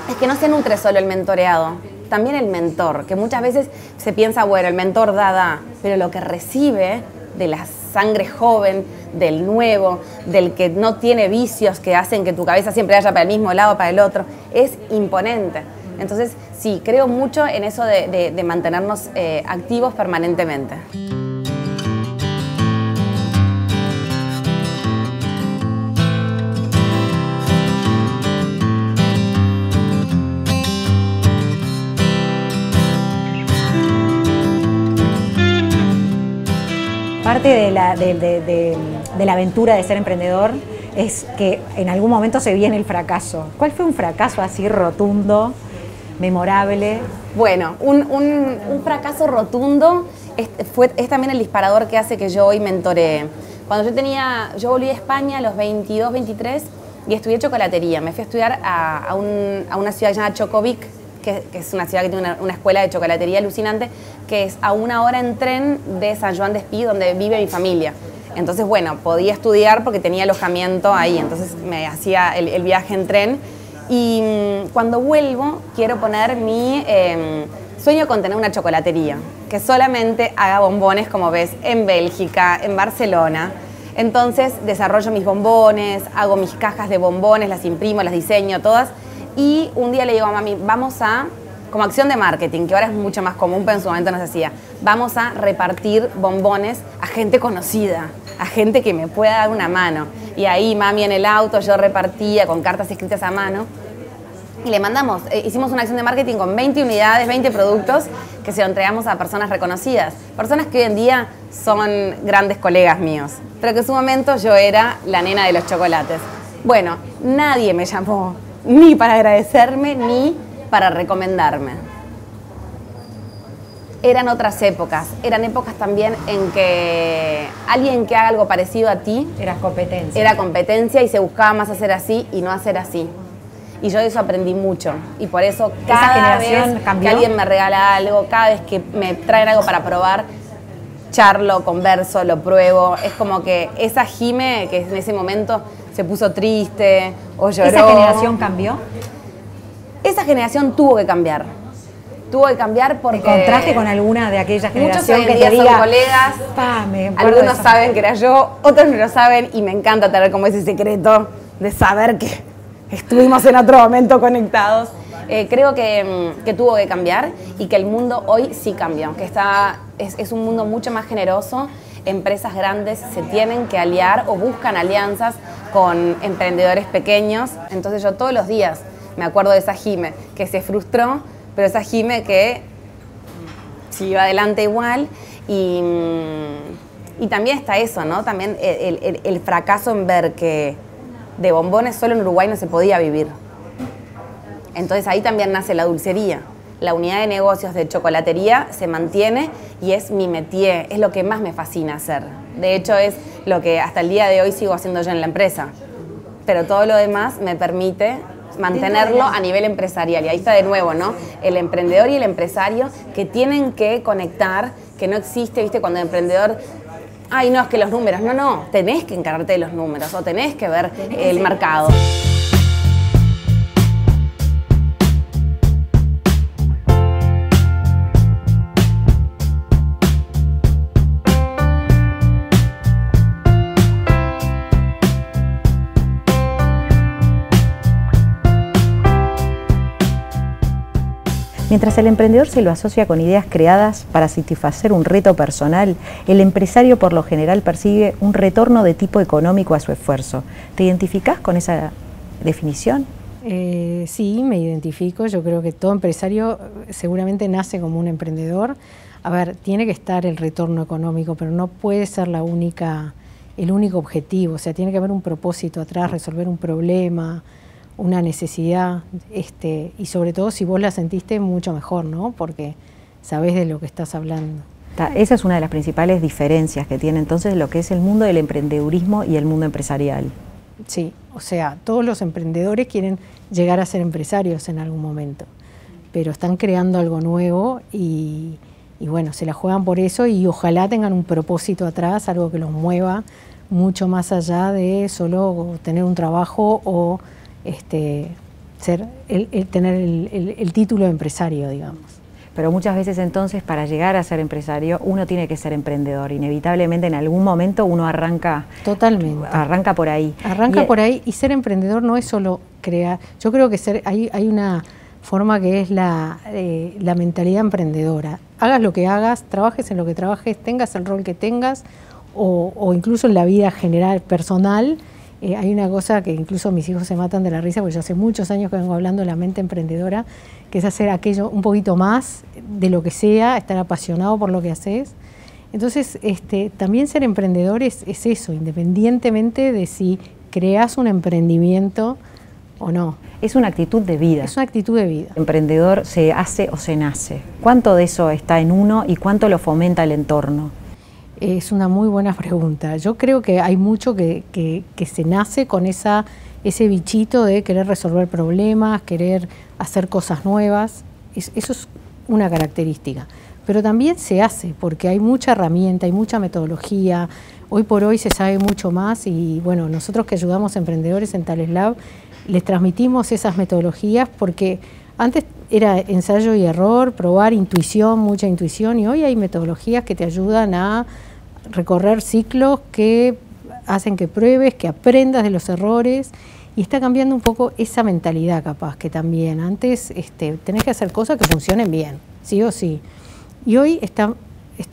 es que no se nutre solo el mentoreado, también el mentor, que muchas veces se piensa, bueno, el mentor da, pero lo que recibe de la sangre joven, del nuevo, del que no tiene vicios que hacen que tu cabeza siempre vaya para el mismo lado, para el otro, es imponente. Entonces, sí, creo mucho en eso de mantenernos activos permanentemente. Parte de la aventura de ser emprendedor es que en algún momento se viene el fracaso. ¿Cuál fue un fracaso así rotundo, memorable? Bueno, un fracaso rotundo es también el disparador que hace que yo hoy mentoree. Cuando yo volví a España a los 22, 23 y estudié chocolatería. Me fui a estudiar a una ciudad llamada Chocovic, que es una ciudad que tiene una escuela de chocolatería alucinante, que es a 1 hora en tren de San Joan d'Espí, donde vive mi familia. Entonces, bueno, podía estudiar porque tenía alojamiento ahí, entonces me hacía el viaje en tren. Y cuando vuelvo, quiero poner mi sueño con tener una chocolatería, que solamente haga bombones, como ves, en Bélgica, en Barcelona. Entonces, desarrollo mis bombones, hago mis cajas de bombones, las imprimo, las diseño, todas. Y un día le digo a mami, vamos a, como acción de marketing, que ahora es mucho más común, pero en su momento no se hacía, vamos a repartir bombones a gente conocida, a gente que me pueda dar una mano. Y ahí mami en el auto, yo repartía con cartas escritas a mano. Y le mandamos, hicimos una acción de marketing con 20 unidades, 20 productos, que se lo entregamos a personas reconocidas. Personas que hoy en día son grandes colegas míos, pero que en su momento yo era la nena de los chocolates. Bueno, nadie me llamó, ni para agradecerme, ni para recomendarme. Eran otras épocas, eran épocas también en que alguien que haga algo parecido a ti Era competencia. era competencia y se buscaba más hacer así y no hacer así. Y yo de eso aprendí mucho. Y por eso cada vez que alguien me regala algo, cada vez que me traen algo para probar, charlo, converso, lo pruebo. Es como que esa Jime, que en ese momento se puso triste o lloró. ¿Esa generación cambió? Esa generación tuvo que cambiar. Tuvo que cambiar porque... ¿Te encontraste con alguna de aquella generación muchos hoy en que día te diga, son colegas, algunos saben que era yo, otros no lo saben y me encanta tener como ese secreto de saber que estuvimos en otro momento conectados. Creo que tuvo que cambiar y que el mundo hoy sí cambió, que es un mundo mucho más generoso. Empresas grandes se tienen que aliar o buscan alianzas con emprendedores pequeños. Entonces yo todos los días me acuerdo de esa Jime que se frustró, pero esa Jime que siguió adelante igual. Y también está eso, ¿no? También el fracaso en ver que de bombones solo en Uruguay no se podía vivir. Entonces ahí también nace la dulcería. La unidad de negocios de chocolatería se mantiene y es mi métier, es lo que más me fascina hacer. De hecho es lo que hasta el día de hoy sigo haciendo yo en la empresa. Pero todo lo demás me permite mantenerlo a nivel empresarial. Y ahí está de nuevo, ¿no? El emprendedor y el empresario que tienen que conectar, que no existe, ¿viste? Cuando el emprendedor... Ay, no, es que los números. No, no, tenés que encargarte de los números o tenés que ver el mercado. Mientras el emprendedor se lo asocia con ideas creadas para satisfacer un reto personal, el empresario por lo general persigue un retorno de tipo económico a su esfuerzo. ¿Te identificás con esa definición? Sí, me identifico. Yo creo que todo empresario seguramente nace como un emprendedor. A ver, tiene que estar el retorno económico, pero no puede ser el único objetivo. O sea, tiene que haber un propósito atrás, resolver un problema, una necesidad, y sobre todo si vos la sentiste, mucho mejor, ¿no? Porque sabés de lo que estás hablando. Esa es una de las principales diferencias que tiene entonces lo que es el mundo del emprendedurismo y el mundo empresarial. Sí, o sea, todos los emprendedores quieren llegar a ser empresarios en algún momento, pero están creando algo nuevo y bueno, se la juegan por eso y ojalá tengan un propósito atrás, algo que los mueva mucho más allá de solo tener un trabajo o tener el título de empresario, digamos. Pero muchas veces entonces para llegar a ser empresario uno tiene que ser emprendedor. Inevitablemente en algún momento uno arranca. Totalmente. Arranca por ahí. Arranca por ahí y ser emprendedor no es solo crear. Yo creo que hay una forma que es la mentalidad emprendedora. Hagas lo que hagas, trabajes en lo que trabajes, tengas el rol que tengas o incluso en la vida general, personal. Hay una cosa que incluso mis hijos se matan de la risa porque yo hace muchos años que vengo hablando de la mente emprendedora, que es hacer aquello un poquito más de lo que sea, estar apasionado por lo que haces. Entonces, también ser emprendedor es eso, independientemente de si creas un emprendimiento o no. Es una actitud de vida. Es una actitud de vida. ¿Emprendedor se hace o se nace? ¿Cuánto de eso está en uno y cuánto lo fomenta el entorno? Es una muy buena pregunta. Yo creo que hay mucho que se nace con ese bichito de querer resolver problemas, querer hacer cosas nuevas. Eso es una característica. Pero también se hace, porque hay mucha herramienta, hay mucha metodología. Hoy por hoy se sabe mucho más y bueno, nosotros que ayudamos a emprendedores en Thales Lab, les transmitimos esas metodologías porque antes era ensayo y error, probar intuición, mucha intuición, y hoy hay metodologías que te ayudan a recorrer ciclos que hacen que pruebes, que aprendas de los errores, y está cambiando un poco esa mentalidad capaz que también. Antes tenés que hacer cosas que funcionen bien, sí o sí. Y hoy está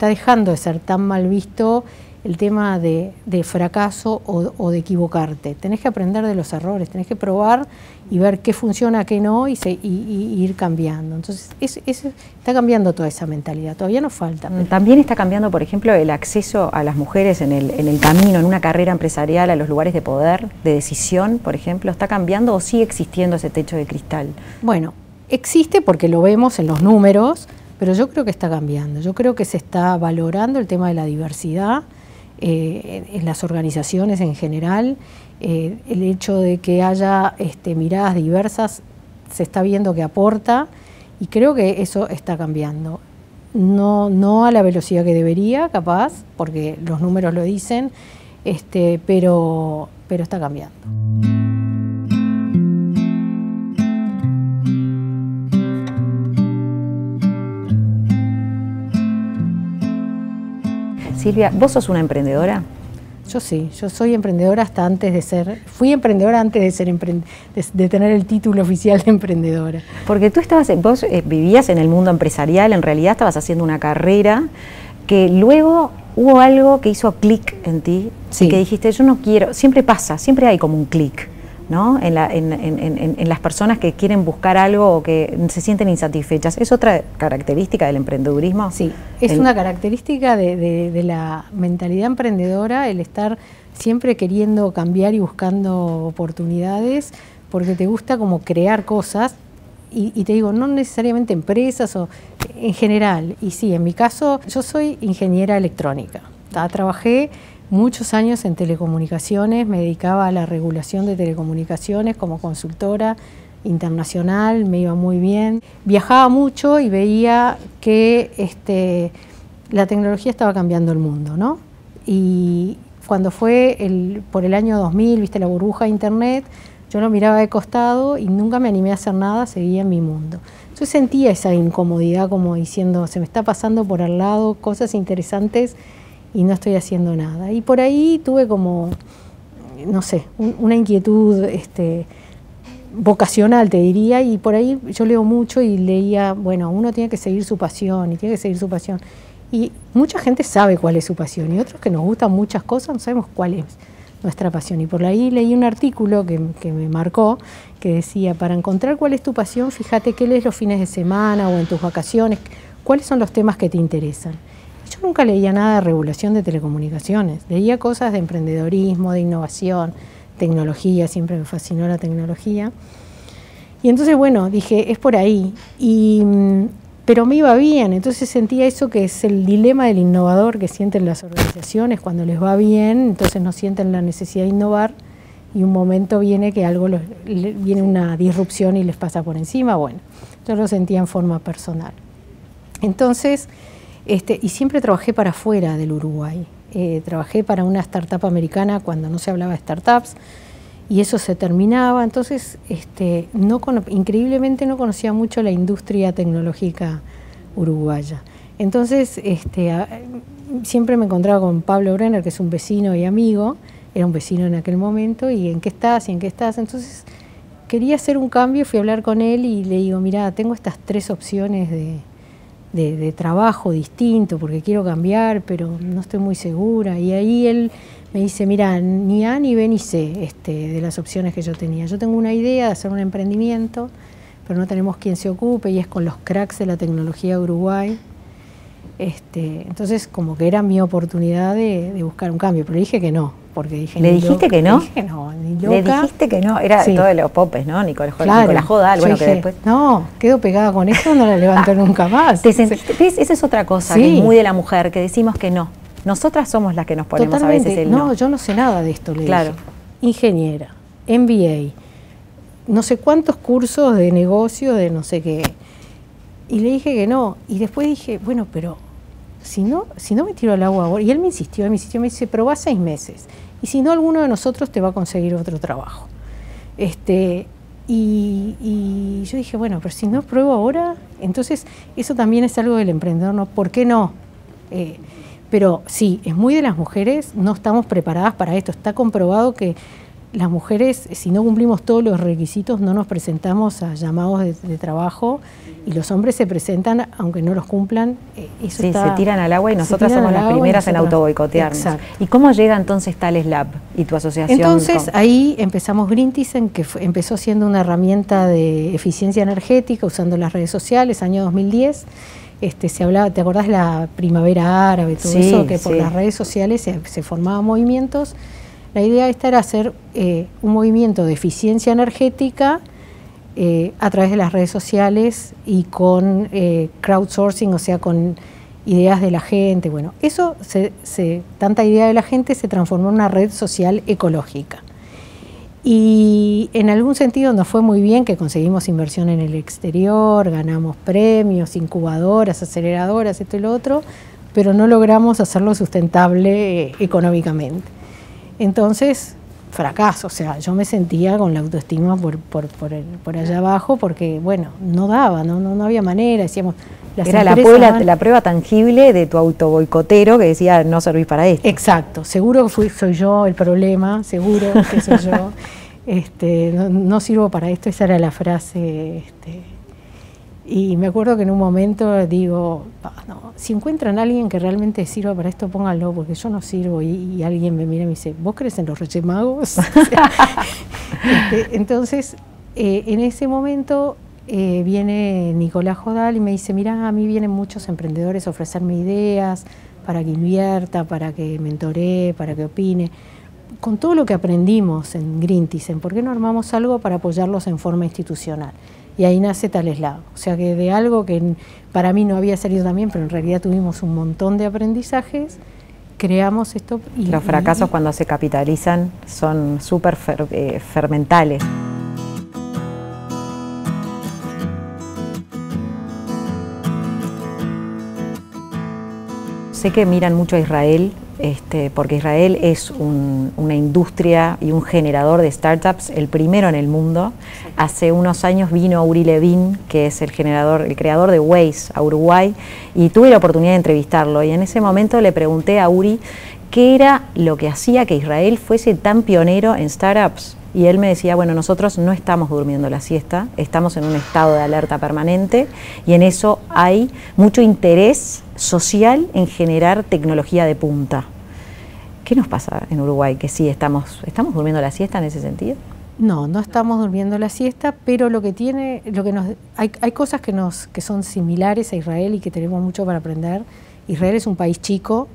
dejando de ser tan mal visto el tema de fracaso o de equivocarte. Tenés que aprender de los errores, tenés que probar y ver qué funciona, qué no, y ir cambiando. Entonces, está cambiando toda esa mentalidad, todavía nos falta. También está cambiando, por ejemplo, el acceso a las mujeres en el camino, en una carrera empresarial, a los lugares de poder, de decisión, por ejemplo. ¿Está cambiando o sigue existiendo ese techo de cristal? Bueno, existe porque lo vemos en los números, pero yo creo que está cambiando. Yo creo que se está valorando el tema de la diversidad, en las organizaciones en general, el hecho de que haya miradas diversas se está viendo que aporta y creo que eso está cambiando. No a la velocidad que debería, capaz, porque los números lo dicen, pero está cambiando. Silvia, ¿vos sos una emprendedora? Yo sí, yo soy emprendedora fui emprendedora antes de tener el título oficial de emprendedora. Porque vos vivías en el mundo empresarial, en realidad estabas haciendo una carrera que luego hubo algo que hizo clic en ti, sí. Y que dijiste, yo no quiero, siempre pasa, siempre hay como un clic, ¿no? En las personas que quieren buscar algo o que se sienten insatisfechas. ¿Es otra característica del emprendedurismo? Sí, es una característica de la mentalidad emprendedora, el estar siempre queriendo cambiar y buscando oportunidades, porque te gusta como crear cosas, y te digo, no necesariamente empresas o en general. Y sí, en mi caso, yo soy ingeniera electrónica. Trabajé muchos años en telecomunicaciones, me dedicaba a la regulación de telecomunicaciones como consultora internacional, me iba muy bien. Viajaba mucho y veía que la tecnología estaba cambiando el mundo, ¿no? Y cuando fue por el año 2000, viste la burbuja de internet, yo lo miraba de costado y nunca me animé a hacer nada, seguía en mi mundo. Yo sentía esa incomodidad como diciendo, se me está pasando por al lado cosas interesantes y no estoy haciendo nada. Y por ahí tuve como, no sé, una inquietud vocacional, te diría, y por ahí yo leo mucho y leía, bueno, uno tiene que seguir su pasión y tiene que seguir su pasión. Y mucha gente sabe cuál es su pasión y otros que nos gustan muchas cosas no sabemos cuál es nuestra pasión. Y por ahí leí un artículo que me marcó, que decía, para encontrar cuál es tu pasión, fíjate qué lees los fines de semana o en tus vacaciones, cuáles son los temas que te interesan. Yo nunca leía nada de regulación de telecomunicaciones, leía cosas de emprendedorismo, de innovación, tecnología, siempre me fascinó la tecnología. Y entonces, bueno, dije, es por ahí. Pero me iba bien, entonces sentía eso que es el dilema del innovador que sienten las organizaciones cuando les va bien, entonces no sienten la necesidad de innovar y un momento viene que viene una disrupción y les pasa por encima. Bueno, yo lo sentía en forma personal. Entonces, y siempre trabajé para afuera del Uruguay. Trabajé para una startup americana cuando no se hablaba de startups y eso se terminaba, entonces increíblemente no conocía mucho la industria tecnológica uruguaya. Entonces siempre me encontraba con Pablo Brenner, que es un vecino y amigo, era un vecino en aquel momento, y ¿en qué estás? ¿Y en qué estás? Entonces quería hacer un cambio, fui a hablar con él y le digo, mira, tengo estas 3 opciones de trabajo distinto porque quiero cambiar, pero no estoy muy segura. Y ahí él me dice, mira, ni A, ni B, ni C de las opciones que yo tenía. Yo tengo una idea de hacer un emprendimiento, pero no tenemos quien se ocupe y es con los cracks de la tecnología de Uruguay. Entonces, como que era mi oportunidad de buscar un cambio, pero le dije que no. Porque dije, ¿le dijiste que no? Le dije no, ni loca. Le dijiste que no, era todo de los popes, ¿no? Nicolás Jodal, bueno, dije, que después... No, quedo pegada con esto, no la levanto nunca más. ¿Te sentiste? ¿Ves? Esa es otra cosa, que es muy de la mujer, que decimos que no. Nosotras somos las que nos ponemos Totalmente. A veces el no. No, yo no sé nada de esto, le dije. Ingeniera, MBA, no sé cuántos cursos de negocio, de no sé qué. Y le dije que no. Y después dije, bueno, pero si no me tiro al agua ahora. Y él me insistió, me dice, probá 6 meses. Y si no, alguno de nosotros te va a conseguir otro trabajo. Y yo dije, bueno, pero si no pruebo ahora, entonces eso también es algo del emprendedor, ¿no? ¿Por qué no? Pero sí, es muy de las mujeres, no estamos preparadas para esto. Está comprobado que las mujeres, si no cumplimos todos los requisitos, no nos presentamos a llamados de trabajo y los hombres se presentan aunque no los cumplan. Se tiran al agua y nosotras somos las primeras en autoboicotearnos. Exacto. ¿Y cómo llega entonces Thales Lab y tu asociación? Entonces ahí empezamos Greenteasen, que empezó siendo una herramienta de eficiencia energética usando las redes sociales, año 2010. Se hablaba, ¿te acordás de la primavera árabe? Todo eso, que por las redes sociales se formaban movimientos. La idea esta era hacer un movimiento de eficiencia energética a través de las redes sociales y con crowdsourcing, o sea, con ideas de la gente. Bueno, eso, tanta idea de la gente se transformó en una red social ecológica. Y en algún sentido nos fue muy bien, que conseguimos inversión en el exterior, ganamos premios, incubadoras, aceleradoras, esto y lo otro, pero no logramos hacerlo sustentable económicamente. Entonces, fracaso, o sea, yo me sentía con la autoestima por allá abajo porque, bueno, no daba, no había manera, decíamos... Era la prueba tangible de tu autoboicotero que decía, no servís para esto. Exacto, seguro soy yo el problema, seguro que soy yo, no sirvo para esto, esa era la frase... Y me acuerdo que en un momento digo, no, si encuentran a alguien que realmente sirva para esto, pónganlo, porque yo no sirvo. Y alguien me mira y me dice, ¿vos crees en los Reyes Magos? Entonces, en ese momento viene Nicolás Jodal y me dice, mirá, a mí vienen muchos emprendedores a ofrecerme ideas para que invierta, para que mentoree, para que opine. Con todo lo que aprendimos en Greenteasen, ¿por qué no armamos algo para apoyarlos en forma institucional? Y ahí nace Thales Lab. O sea que de algo que para mí no había salido tan bien, pero en realidad tuvimos un montón de aprendizajes, creamos esto. Los fracasos cuando se capitalizan son súper fermentales. Sé que miran mucho a Israel, porque Israel es una industria y un generador de startups, el primero en el mundo. Hace unos años vino Uri Levin, que es el creador de Waze, a Uruguay, y tuve la oportunidad de entrevistarlo. Y en ese momento le pregunté a Uri qué era lo que hacía que Israel fuese tan pionero en startups. Y él me decía, bueno, nosotros no estamos durmiendo la siesta, estamos en un estado de alerta permanente y en eso hay mucho interés social en generar tecnología de punta. ¿Qué nos pasa en Uruguay? Que sí, estamos durmiendo la siesta en ese sentido. No, no estamos durmiendo la siesta, pero hay cosas que son similares a Israel y que tenemos mucho para aprender. Israel es un país chico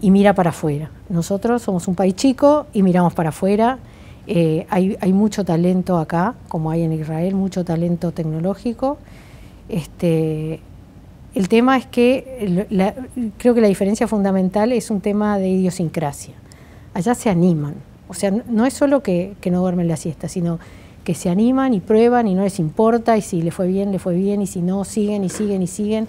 y mira para afuera. Nosotros somos un país chico y miramos para afuera. Hay mucho talento acá, como hay en Israel, mucho talento tecnológico. El tema es que creo que la diferencia fundamental es un tema de idiosincrasia. Allá se animan. O sea, no es solo que no duermen la siesta, sino que se animan y prueban y no les importa, y si le fue bien, y si no, siguen y siguen y siguen.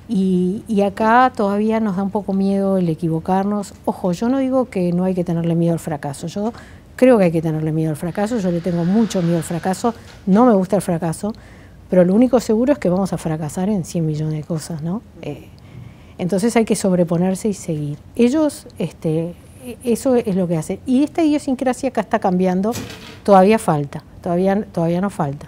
Y acá todavía nos da un poco miedo el equivocarnos. Ojo, yo no digo que no hay que tenerle miedo al fracaso. Yo creo que hay que tenerle miedo al fracaso. Yo le tengo mucho miedo al fracaso. No me gusta el fracaso, pero lo único seguro es que vamos a fracasar en 100 millones de cosas, ¿no? Entonces hay que sobreponerse y seguir. Ellos... eso es lo que hacen. Y esta idiosincrasia acá está cambiando, todavía falta, todavía nos falta.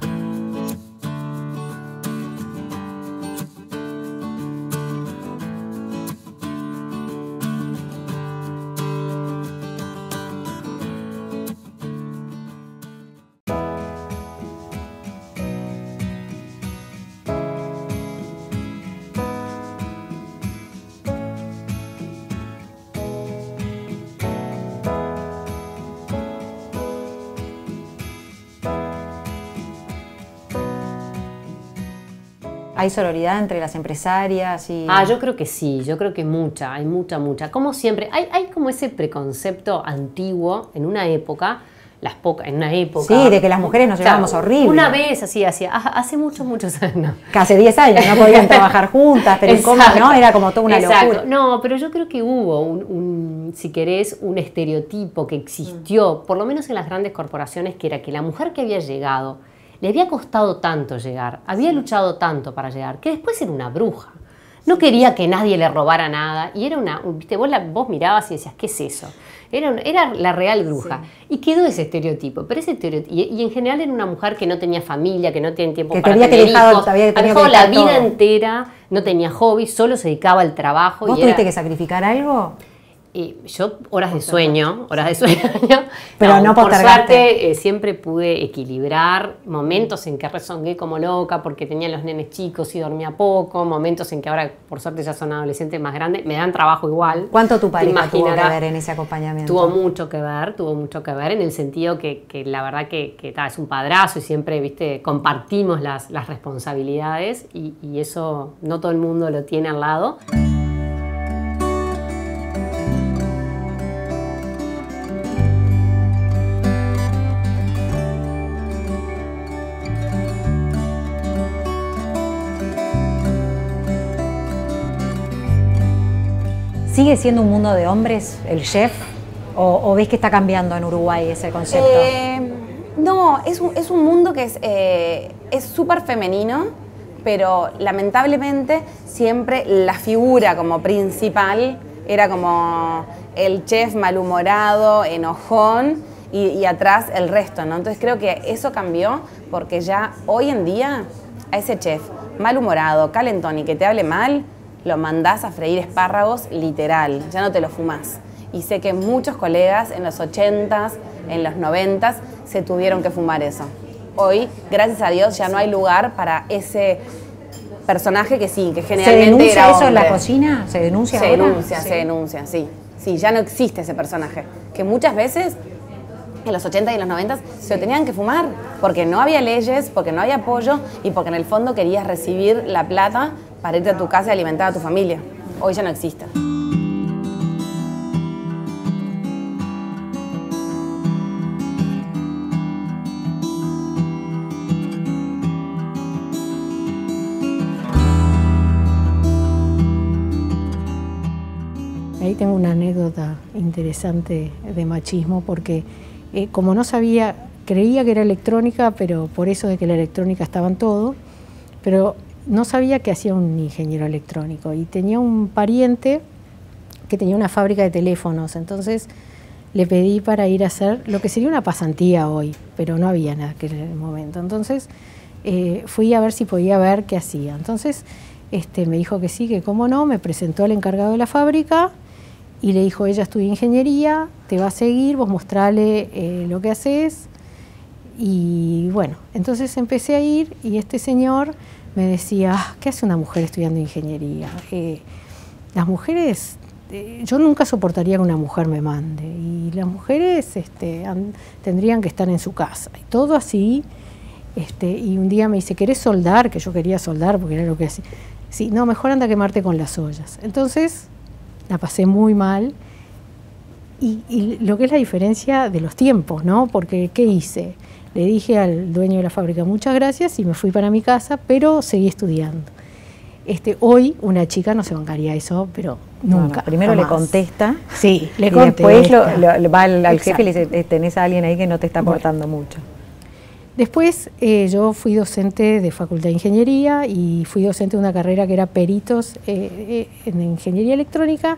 ¿Hay sororidad entre las empresarias? Yo creo que sí, yo creo que hay mucha. Como siempre, hay como ese preconcepto antiguo en una época, Sí, de que las mujeres nos llevábamos horrible. Una vez así, hace muchos años. Que hace 10 años no podían trabajar juntas, pero ¿cómo no? Era como toda una locura. No, pero yo creo que hubo si querés, un estereotipo que existió, por lo menos en las grandes corporaciones, que era que la mujer que había llegado, le había costado tanto llegar, había luchado tanto para llegar, que después era una bruja. No quería que nadie le robara nada y era ¿viste? Vos mirabas y decías, ¿qué es eso? Era la real bruja. Sí. Y quedó ese estereotipo. Pero y en general era una mujer que no tenía familia, que no tenía tiempo para tener hijos. Había dejado la vida entera, no tenía hobbies, solo se dedicaba al trabajo. ¿Vos tuviste que sacrificar algo? Yo horas de sueño, pero no por suerte siempre pude equilibrar momentos en que rezongué como loca porque tenía los nenes chicos y dormía poco, momentos en que ahora por suerte ya son adolescentes más grandes, me dan trabajo igual. ¿Cuánto tu pareja tuvo que ver en ese acompañamiento? Tuvo mucho que ver en el sentido que la verdad que es un padrazo y siempre, viste, compartimos las responsabilidades y eso no todo el mundo lo tiene al lado. ¿Sigue siendo un mundo de hombres el chef? ¿O ves que está cambiando en Uruguay ese concepto? No, es un mundo que es súper femenino, pero lamentablemente siempre la figura como principal era como el chef malhumorado, enojón, y atrás el resto, ¿no? Entonces creo que eso cambió porque ya hoy en día a ese chef malhumorado, calentón y que te hable mal, lo mandás a freír espárragos literal, ya no te lo fumás. Y sé que muchos colegas en los 80s, en los 90s, se tuvieron que fumar eso. Hoy, gracias a Dios, ya no hay lugar para ese personaje que sí, que generalmente ¿Se denuncia era eso en la hombre. cocina? ¿Se denuncia ahora? Se denuncia, sí. Sí, ya no existe ese personaje. Que muchas veces, en los 80 y en los 90 se lo tenían que fumar porque no había leyes, porque no había apoyo y porque en el fondo querías recibir la plata para irte a tu casa y alimentar a tu familia. Hoy ya no existe. Ahí tengo una anécdota interesante de machismo porque como no sabía, creía que era electrónica, pero por eso de que la electrónica estaba en todo, pero no sabía que hacía un ingeniero electrónico y tenía un pariente que tenía una fábrica de teléfonos, entonces le pedí para ir a hacer lo que sería una pasantía hoy, pero no había nada que en el momento. Entonces fui a ver si podía ver qué hacía. Entonces me dijo que sí, que cómo no, me presentó al encargado de la fábrica y le dijo, ella estudia ingeniería, te va a seguir, vos mostrale lo que haces. Y bueno, entonces empecé a ir y este señor me decía, ¿qué hace una mujer estudiando ingeniería? Las mujeres, yo nunca soportaría que una mujer me mande, y las mujeres tendrían que estar en su casa, y todo así. Y un día me dice, ¿querés soldar? Que yo quería soldar porque era lo que hacía. Sí, no, mejor anda a quemarte con las ollas. Entonces la pasé muy mal, y lo que es la diferencia de los tiempos, ¿no? Porque, ¿qué hice? Le dije al dueño de la fábrica, muchas gracias, y me fui para mi casa, pero seguí estudiando. Hoy una chica no se bancaría eso, pero nunca. Bueno, primero jamás. le contesta. Sí, le y contesta. después va al jefe y le dice, tenés a alguien ahí que no te está aportando mucho. Después yo fui docente de Facultad de Ingeniería y fui docente de una carrera que era peritos en Ingeniería Electrónica,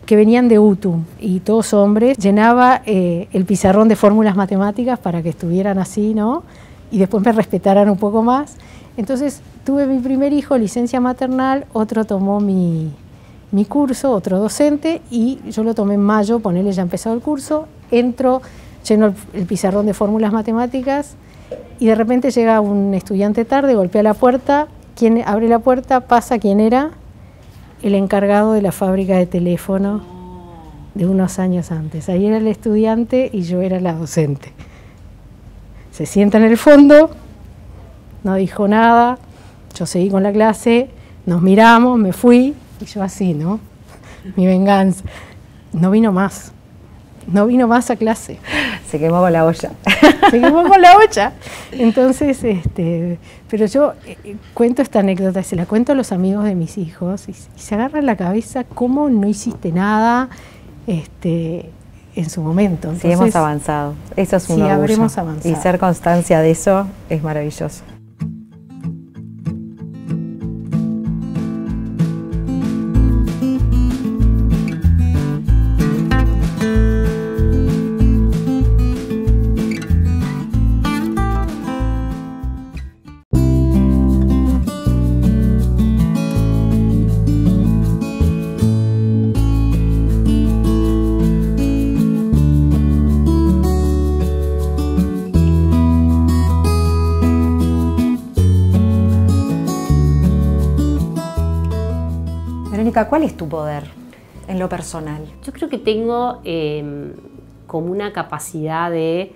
que venían de UTU, y todos hombres. Llenaba el pizarrón de fórmulas matemáticas para que estuvieran así, ¿no? Y después me respetaran un poco más. Entonces tuve mi primer hijo, licencia maternal, otro tomó mi curso, otro docente, y yo lo tomé en mayo, ponele, ya empezado el curso, entro, lleno el pizarrón de fórmulas matemáticas, y de repente llega un estudiante tarde, golpea la puerta. ¿Quién abre la puerta? Pasa, ¿quién era? El encargado de la fábrica de teléfono de unos años antes. Ahí era el estudiante y yo era la docente. Se sienta en el fondo, no dijo nada, yo seguí con la clase, nos miramos, me fui, y yo así, ¿no? Mi venganza. No vino más a clase. Se quemó con la olla. Se quemó con la olla. Entonces, pero yo cuento esta anécdota, se la cuento a los amigos de mis hijos, y se agarran la cabeza cómo no hiciste nada en su momento. Entonces, sí, hemos avanzado. Eso es un orgullo. habremos avanzado. Y ser constancia de eso es maravilloso. ¿Cuál es tu poder en lo personal? Yo creo que tengo como una capacidad de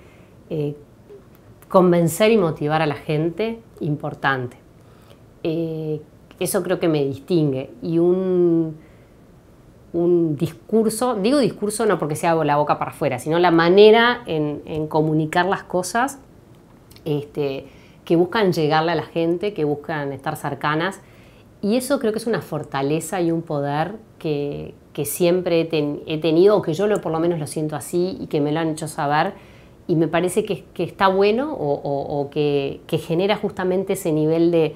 convencer y motivar a la gente importante. Eso creo que me distingue. Y un discurso, digo discurso no porque sea la boca para afuera, sino la manera en comunicar las cosas que buscan llegarle a la gente, que buscan estar cercanas. Y eso creo que es una fortaleza y un poder que siempre he tenido, o que yo por lo menos lo siento así y que me lo han hecho saber, y me parece que está bueno o que genera justamente ese nivel de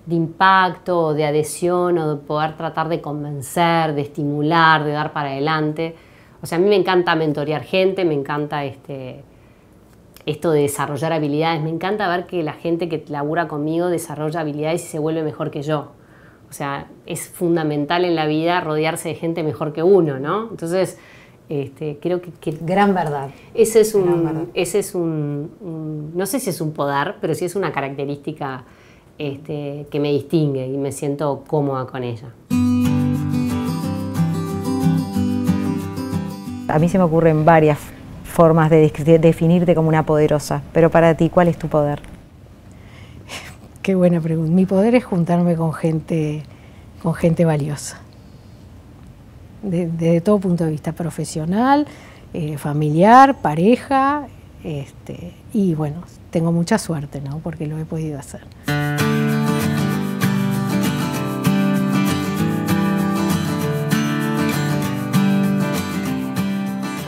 impacto, de adhesión, o de poder tratar de convencer, de estimular, de dar para adelante. O sea, a mí me encanta mentorear gente, me encanta esto de desarrollar habilidades, me encanta ver que la gente que labura conmigo desarrolla habilidades y se vuelve mejor que yo. O sea, es fundamental en la vida rodearse de gente mejor que uno, ¿no? Entonces, creo que gran verdad. Ese es un no sé si es un poder, pero sí es una característica que me distingue y me siento cómoda con ella. A mí se me ocurren varias formas de definirte como una poderosa, pero para ti, ¿cuál es tu poder? Qué buena pregunta. Mi poder es juntarme con gente valiosa. Desde todo punto de vista profesional, familiar, pareja, y bueno, tengo mucha suerte, ¿no? Porque lo he podido hacer.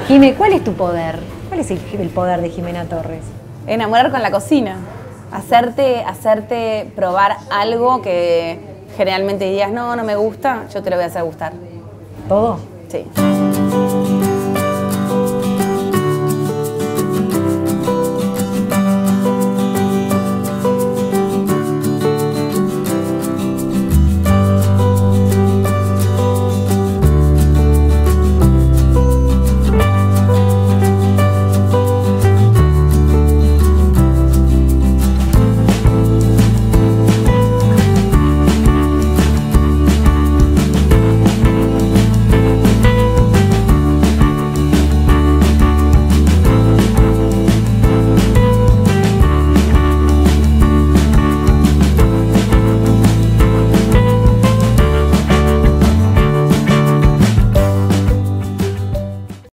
Jimé, ¿cuál es tu poder? ¿Cuál es el poder de Jimena Torres? Enamorar con la cocina. Hacerte probar algo que generalmente dirías, no me gusta, yo te lo voy a hacer gustar. ¿Todo? Sí.